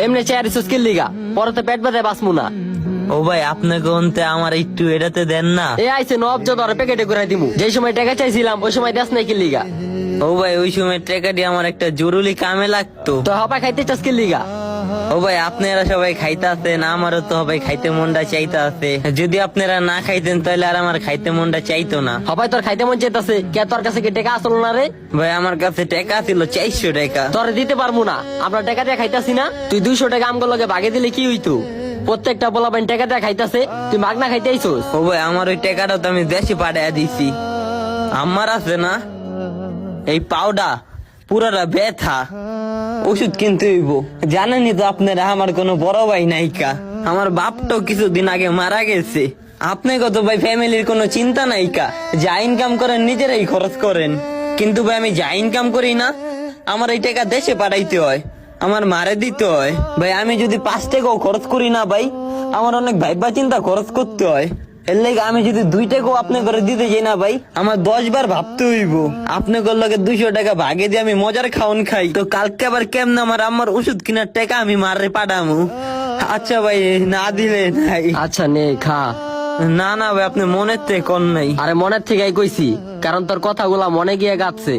এমনি চেয়ারে সুস্কিল লিগা পরে তো পেট ব্যথায় বাঁচমু না। ও ভাই আপনাকে অন্তে আমার একটু এটাতে দেন না। এ আইছে নব ধরে প্যাকেটে করে দিমু, যেই সময় টাকা চাইছিলাম ওই সময় দেশ নাই কি লিগা। ও ভাই ওই সময় টাকাটি আমার একটা জরুরি কামে লাগতো। তো হপাই খাইতে চাস কি লিগা? ও ভাই আপনারা সবাই খাইতে আছেন, আমারও তো সবাই খাইতে মনটা চাইতে আছে। যদি আপনারা না খাইতেন তাহলে আর আমার খাইতে মনটা চাইতো না। হপাই তোর খাইতে মন চাইতাছে, কে তোর কাছে কি টাকা আসলো না রে? ভাই আমার কাছে টাকা ছিল 400 টাকা। তোরে দিতে পারবো না, আমরা টাকা দিয়ে খাইতাছি না। তুই 200 টাকা আমগুলো লগে ভাগে দিলে কি হইতো? প্রত্যেকটা বলাবেন টাকা দিয়ে খাইতাছে, তুই মাগনা খাইতে আইছস। ও ভাই আমার ওই টাকাটা তো আমি দেশে পাঠাইয়া দিছি। আমার আছে না এই পাউডার পুরাটা ব্যথা, ওষুধ কিনতে হইব। জানেনই তো আপনারা আমার কোনো বড় ভাই নাইকা, আমার বাপটাও কিছুদিন আগে মারা গেছে। আপনি কত ভাই ফ্যামিলির কোনো চিন্তা নাইকা, যা ইনকাম করেন নিজেরাই খরচ করেন। কিন্তু ভাই আমি যা ইনকাম করি না, আমার এই টাকা দেশে পাঠাইতে হয়, আমার মারে দিতে হয়। ভাই আমি যদি 5 টাকাও খরচ করি না ভাই, আমার অনেক ভাইবা চিন্তা খরচ করতে হয়। এর লেগে আমি যদি 2 টাকাও আপনি করে দিতে যাই না ভাই, আমার 10 বার ভাবতে হইব। আপনি করলে 200 টাকা ভাগে দিয়ে আমি মজার খাওন খাই, তো কালকে আবার কেমন আমার ওষুধ কেনার টাকা আমি মারে পাঠামু। আচ্ছা ভাই না দিলে নাই। আচ্ছা নে খা। না না ভাই আপনি মনের থেকে কোন নাই। আরে মনের থেকে কইছি, কারণ তোর কথাগুলা মনে গিয়ে গাচ্ছে।